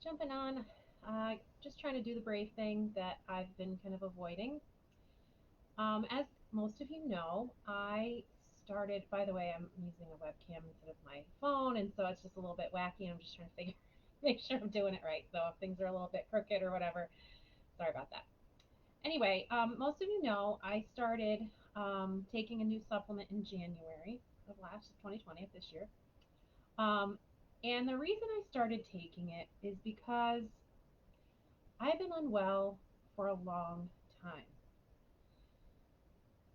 jumping on, just trying to do the brave thing that I've been kind of avoiding. As most of you know, I started, by the way, I'm using a webcam instead of my phone, and so it's just a little bit wacky. I'm just trying to make sure I'm doing it right. So if things are a little bit crooked or whatever, sorry about that. Anyway, most of you know I started taking a new supplement in January of last 2020 of this year. Um, and the reason I started taking it is because I've been unwell for a long time,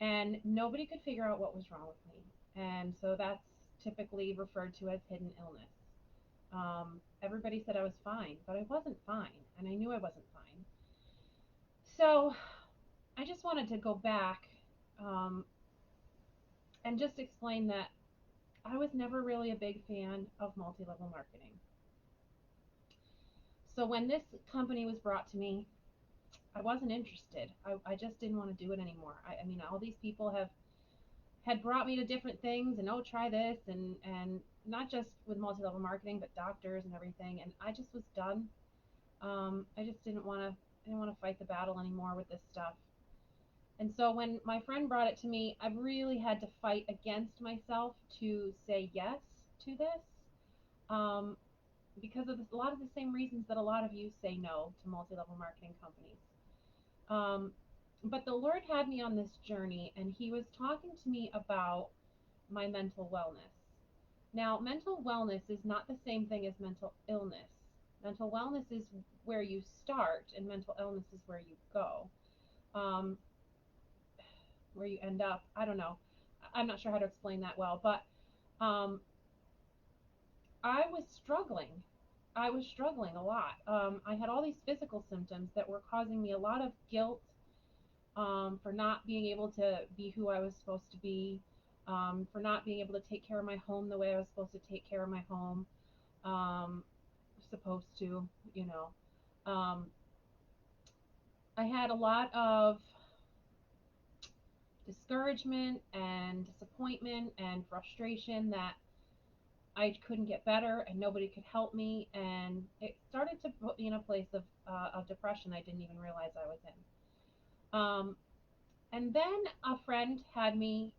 and nobody could figure out what was wrong with me. And so that's typically referred to as hidden illness. Everybody said I was fine, but I wasn't fine, and I knew I wasn't fine. So I just wanted to go back um, and just explain that I was never really a big fan of multi level marketing. So when this company was brought to me, I wasn't interested. I just didn't want to do it anymore. I mean, all these people had brought me to different things and oh, try this and not just with multi-level marketing, but doctors and everything. And I just was done. I just didn't want to fight the battle anymore with this stuff. And so when my friend brought it to me, I really had to fight against myself to say yes to this. Um, because of a lot of the same reasons that a lot of you say no to multi-level marketing companies. Um, but the Lord had me on this journey, and He was talking to me about my mental wellness. Now, mental wellness is not the same thing as mental illness. Mental wellness is where you start, and mental illness is where you go, um, where you end up. I don't know. I'm not sure how to explain that well, but um, I was struggling. I was struggling a lot. I had all these physical symptoms that were causing me a lot of guilt for not being able to be who I was supposed to be, for not being able to take care of my home the way I was supposed to take care of my home, um, supposed to, you know. Um, I had a lot of discouragement and disappointment and frustration that I couldn't get better and nobody could help me, and it started to put me in a place of depression I didn't even realize I was in. And then a friend had me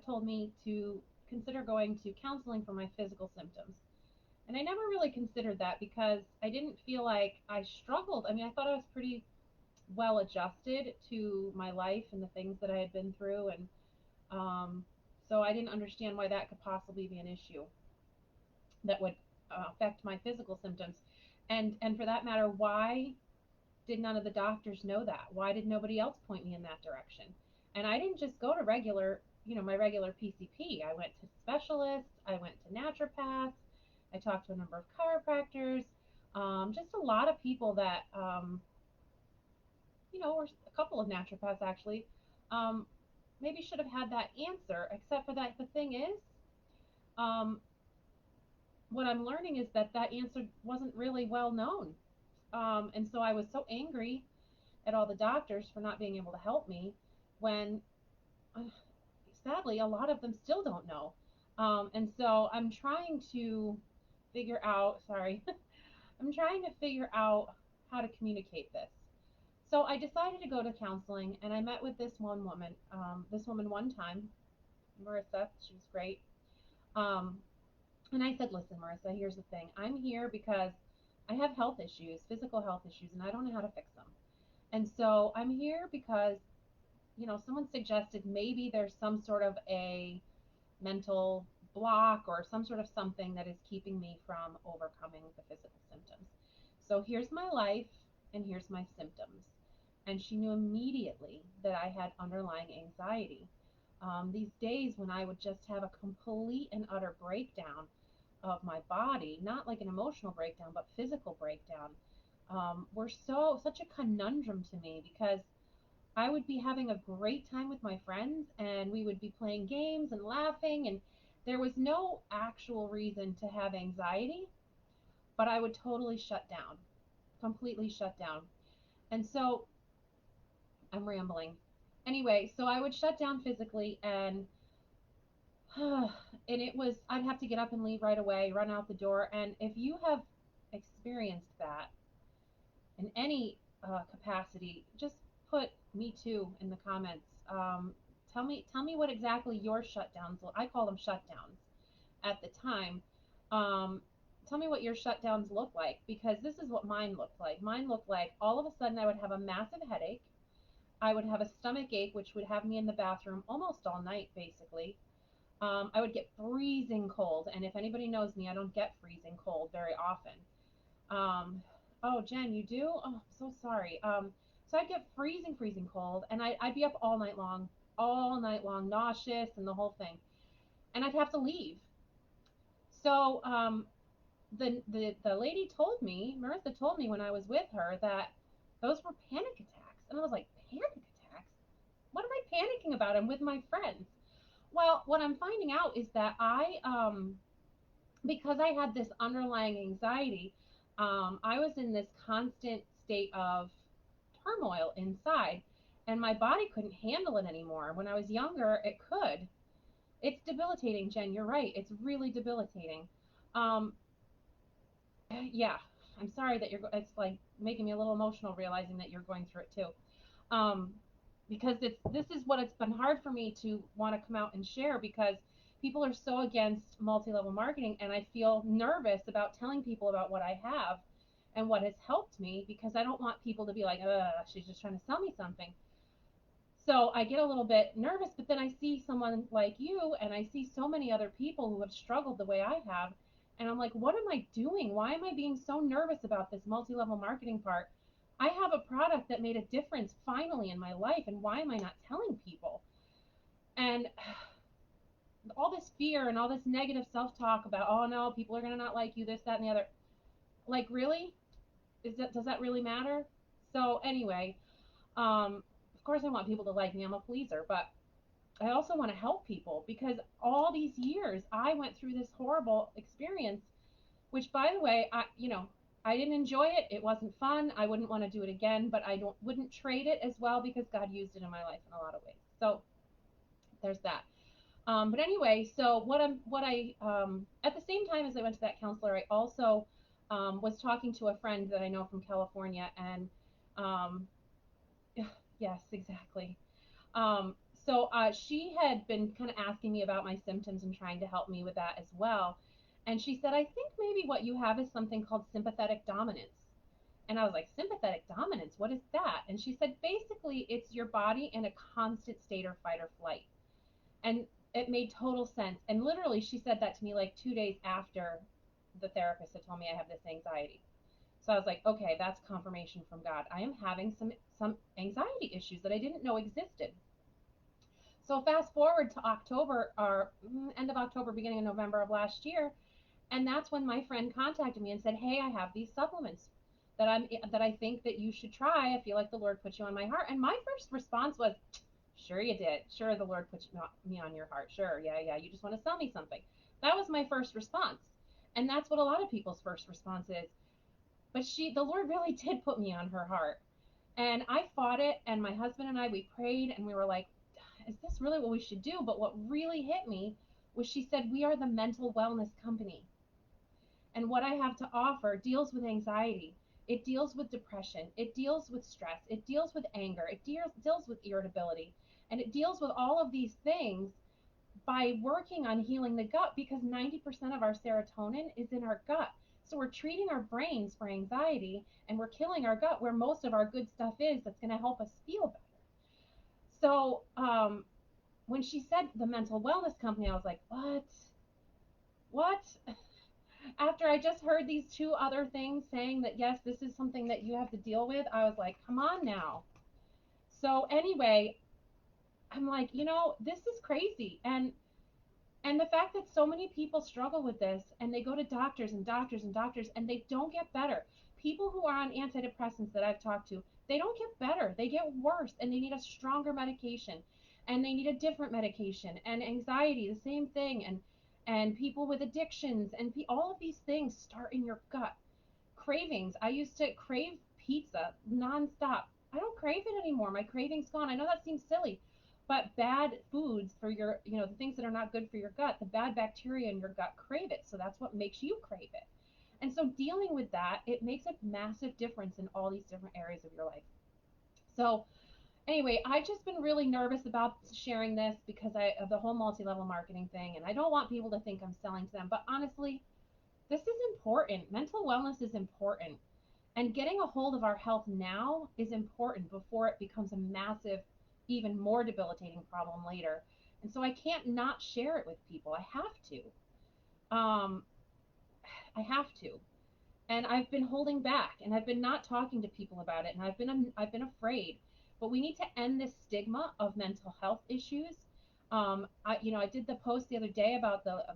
told me to consider going to counseling for my physical symptoms. And I never really considered that because I didn't feel like I struggled. I mean, I thought I was pretty well adjusted to my life and the things that I had been through. And so I didn't understand why that could possibly be an issue that would affect my physical symptoms. And for that matter, why did none of the doctors know that? Why did nobody else point me in that direction? And I didn't just go to regular, my regular PCP. I went to specialists, I went to naturopaths, I talked to a number of chiropractors, just a lot of people that, or a couple of naturopaths actually, um, maybe should have had that answer, except for that the thing is, um, what I'm learning is that that answer wasn't really well known. And so I was so angry at all the doctors for not being able to help me when uh, sadly a lot of them still don't know. And so I'm trying to figure out, sorry, I'm trying to figure out how to communicate this. So I decided to go to counseling, and I met with this woman one time, Marissa. She was great. Um, and I said, listen, Marissa, here's the thing. I'm here because I have health issues, physical health issues, and I don't know how to fix them. And so I'm here because someone suggested maybe there's some sort of a mental block or some sort of something that is keeping me from overcoming the physical symptoms. So here's my life and here's my symptoms. And she knew immediately that I had underlying anxiety. These days when I would just have a complete and utter breakdown of my body, not like an emotional breakdown, but physical breakdown, were such a conundrum to me because I would be having a great time with my friends and we would be playing games and laughing, and there was no actual reason to have anxiety, but I would totally shut down, completely shut down. And so I'm rambling. Anyway, so I would shut down physically, and I'd have to get up and leave right away, run out the door. And if you have experienced that, in any capacity, just put me too in the comments. Tell me what exactly your shutdowns. I call them shutdowns at the time. Um, Tell me what your shutdowns look like, because this is what mine looked like. Mine looked like all of a sudden I would have a massive headache. I would have a stomach ache, which would have me in the bathroom almost all night, basically. I would get freezing cold, and if anybody knows me, I don't get freezing cold very often. Um, oh, Jen, you do? Oh, I'm so sorry. So I'd get freezing cold, and I'd be up all night long, nauseous, and the whole thing. And I'd have to leave. So the lady told me, Marissa told me when I was with her, that those were panic attacks. And I was like, panic attacks? What am I panicking about? I'm with my friends. Well, what I'm finding out is that because I had this underlying anxiety, I was in this constant state of turmoil inside, and my body couldn't handle it anymore. When I was younger, it could. It's debilitating, Jen. You're right. It's really debilitating. Um, yeah, I'm sorry that it's like making me a little emotional realizing that you're going through it too. Um, because this is what it's been hard for me to want to come out and share, because people are so against multi-level marketing, and I feel nervous about telling people about what I have and what has helped me, because I don't want people to be like, she's just trying to sell me something. So I get a little bit nervous, but then I see someone like you, and I see so many other people who have struggled the way I have, and I'm like, what am I doing? Why am I being so nervous about this multi-level marketing part? I have a product that made a difference finally in my life, and why am I not telling people? And all this fear and all this negative self-talk about, oh no, people are going to not like you, this, that, and the other. Like, really? Does that really matter? So anyway, of course I want people to like me. I'm a pleaser, but I also want to help people, because all these years I went through this horrible experience, which, by the way, I didn't enjoy it. It wasn't fun. I wouldn't want to do it again, but I don't wouldn't trade it as well, because God used it in my life in a lot of ways. So there's that. But anyway, so what I at the same time as I went to that counselor, I also was talking to a friend that I know from California, and um, yes, exactly. Um, so she had been kind of asking me about my symptoms and trying to help me with that as well. And she said, I think maybe what you have is something called sympathetic dominance. And I was like, sympathetic dominance? What is that? And she said, basically, it's your body in a constant state of fight or flight. And it made total sense. And literally, she said that to me like 2 days after the therapist had told me I have this anxiety. So I was like, okay, that's confirmation from God. I am having some anxiety issues that I didn't know existed. So fast forward to October, or end of October, beginning of November of last year, and that's when my friend contacted me and said, "Hey, I have these supplements that I think that you should try. I feel like the Lord put you on my heart." And my first response was, "Sure you did. Sure the Lord put me on your heart. Sure, yeah, yeah. You just want to sell me something." That was my first response, and that's what a lot of people's first response is. But the Lord really did put me on her heart, and I fought it. And my husband and I, we prayed, and we were like, is this really what we should do? But what really hit me was she said, we are the mental wellness company. And what I have to offer deals with anxiety. It deals with depression. It deals with stress. It deals with anger. It deals with irritability. And it deals with all of these things by working on healing the gut, because 90% of our serotonin is in our gut. So we're treating our brains for anxiety, and we're killing our gut where most of our good stuff is, that's going to help us feel better. So when she said the mental wellness company, I was like, what? What? After I just heard these two other things saying that, yes, this is something that you have to deal with, I was like, come on now. So anyway, I'm like, this is crazy. And the fact that so many people struggle with this, and they go to doctors and doctors and doctors, and they don't get better. People who are on antidepressants that I've talked to, they don't get better. They get worse, and they need a stronger medication, and they need a different medication. And anxiety, the same thing. And people with addictions, and all of these things start in your gut. Cravings. I used to crave pizza nonstop. I don't crave it anymore. My craving's gone. I know that seems silly, but bad foods for your, the things that are not good for your gut, the bad bacteria in your gut crave it. So that's what makes you crave it. And so dealing with that, it makes a massive difference in all these different areas of your life. So anyway, I've just been really nervous about sharing this because of the whole multi-level marketing thing, and I don't want people to think I'm selling to them. But honestly, this is important. Mental wellness is important. And getting a hold of our health now is important before it becomes a massive, even more debilitating problem later. And so I can't not share it with people. I have to. Um, I have to. And I've been holding back, and I've been not talking to people about it, and I've been afraid. But we need to end this stigma of mental health issues. I did the post the other day about the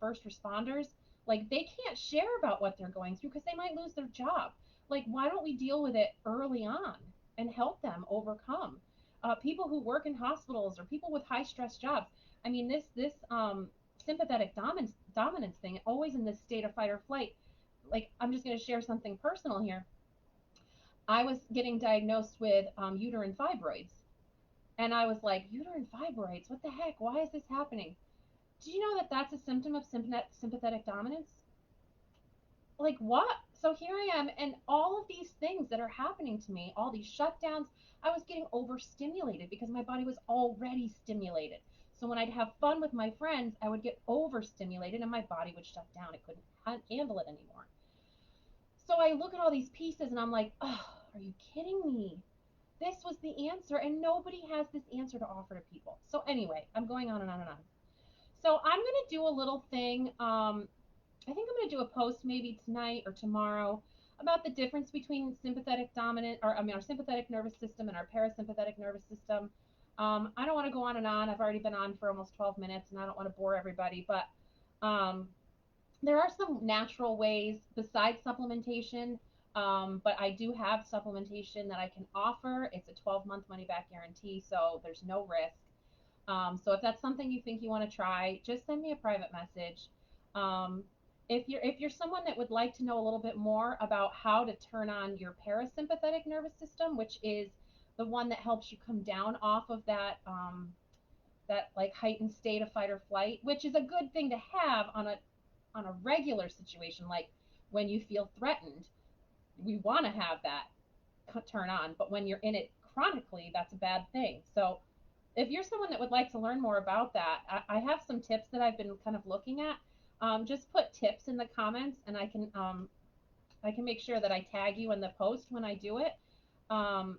first responders. Like, they can't share about what they're going through because they might lose their job. Like, why don't we deal with it early on and help them overcome? People who work in hospitals or people with high stress jobs. I mean, this sympathetic dominance thing, always in this state of fight or flight. Like, I'm just going to share something personal here. I was getting diagnosed with uterine fibroids, and I was like, uterine fibroids, what the heck? Why is this happening? Do you know that that's a symptom of sympathetic dominance? Like, what? So here I am, and all of these things that are happening to me, all these shutdowns, I was getting overstimulated because my body was already stimulated. So when I'd have fun with my friends, I would get overstimulated and my body would shut down. It couldn't handle it anymore. So I look at all these pieces and I'm like, oh, are you kidding me? This was the answer, and nobody has this answer to offer to people. So anyway, I'm going on and on and on. So I'm gonna do a little thing. I think I'm gonna do a post maybe tonight or tomorrow about the difference between sympathetic dominant, or I mean, our sympathetic nervous system and our parasympathetic nervous system. I don't want to go on and on. I've already been on for almost 12 minutes, and I don't want to bore everybody, but um, there are some natural ways besides supplementation, but I do have supplementation that I can offer. It's a 12-month money back guarantee, so there's no risk. So if that's something you think you want to try, just send me a private message. Um, if you're someone that would like to know a little bit more about how to turn on your parasympathetic nervous system, which is the one that helps you come down off of that like heightened state of fight or flight, which is a good thing to have on a regular situation, like when you feel threatened, we want to have that turn on. But when you're in it chronically, that's a bad thing. So if you're someone that would like to learn more about that, I have some tips that I've been kind of looking at. Just put tips in the comments, and I can make sure that I tag you in the post when I do it. Um,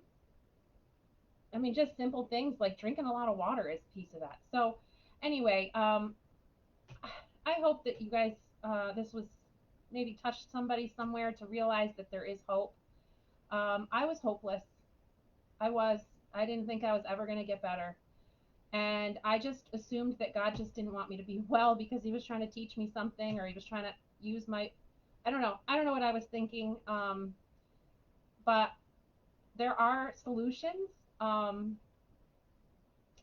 I mean, just simple things like drinking a lot of water is a piece of that. So anyway, I hope that you guys, this was maybe touched somebody somewhere to realize that there is hope. I was hopeless. I was. I didn't think I was ever going to get better. And I just assumed that God just didn't want me to be well because he was trying to teach me something, or he was trying to use my, I don't know. I don't know what I was thinking. But there are solutions. Um,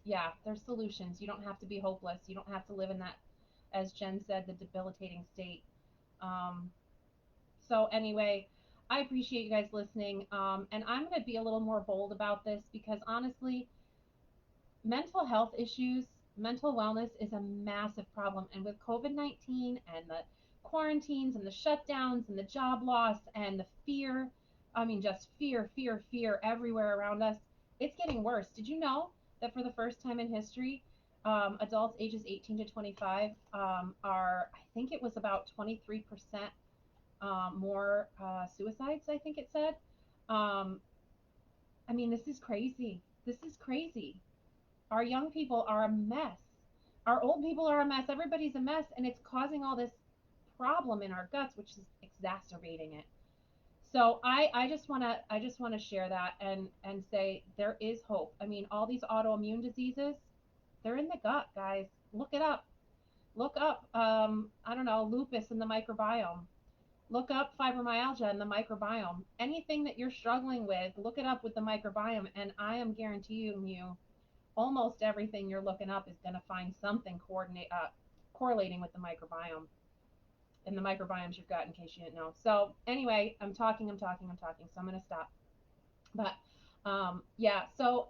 yeah, there's solutions. You don't have to be hopeless. You don't have to live in that, as Jen said, the debilitating state. Um, So anyway, I appreciate you guys listening. And I'm going to be a little more bold about this because honestly, mental health issues, mental wellness is a massive problem. And with COVID-19 and the quarantines and the shutdowns and the job loss and the fear, I mean, just fear, fear, fear everywhere around us, it's getting worse. Did you know that for the first time in history, adults ages 18 to 25 I think it was about 23% more suicides, I think it said. Um, I mean, this is crazy. This is crazy. Our young people are a mess. Our old people are a mess. Everybody's a mess, and it's causing all this problem in our guts, which is exacerbating it. So I just want to share that and say there is hope. I mean, all these autoimmune diseases, they're in the gut, guys. Look it up. Look up. I don't know, lupus in the microbiome. Look up fibromyalgia and the microbiome. Anything that you're struggling with, look it up with the microbiome, and I am guaranteeing you almost everything you're looking up is going to find something correlating with the microbiome. And the microbiome's your gut, in case you didn't know. So anyway, I'm talking, so I'm going to stop. But yeah, so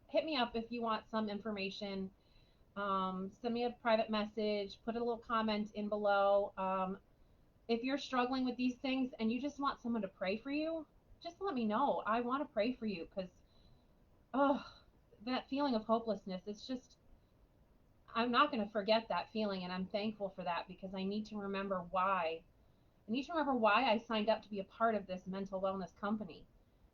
hit me up if you want some information. Send me a private message, put a little comment in below. If you're struggling with these things and you just want someone to pray for you, just let me know. I want to pray for you because, oh, that feeling of hopelessness, it's just, I'm not going to forget that feeling. And I'm thankful for that because I need to remember why. I need to remember why I signed up to be a part of this mental wellness company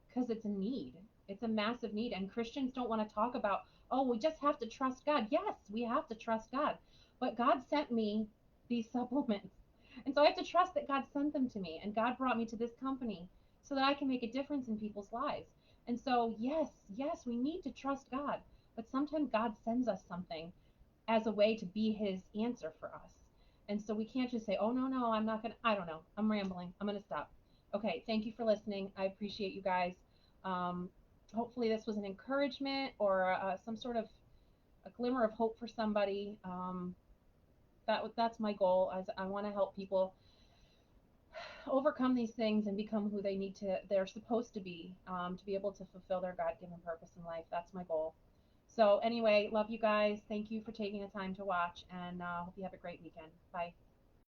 because it's a need. It's a massive need. And Christians don't want to talk about, oh, we just have to trust God. Yes, we have to trust God. But God sent me these supplements. And so I have to trust that God sent them to me. And God brought me to this company so that I can make a difference in people's lives. And so, yes, yes, we need to trust God. But sometimes God sends us something as a way to be his answer for us. And so we can't just say, oh, no, no, I'm not going to, I don't know. I'm rambling. I'm going to stop. Okay. Thank you for listening. I appreciate you guys. Um, Hopefully, this was an encouragement or some sort of a glimmer of hope for somebody. That's my goal. As I want to help people overcome these things and become who they're supposed to be able to fulfill their God-given purpose in life. That's my goal. So anyway, love you guys. Thank you for taking the time to watch, and hope you have a great weekend. Bye.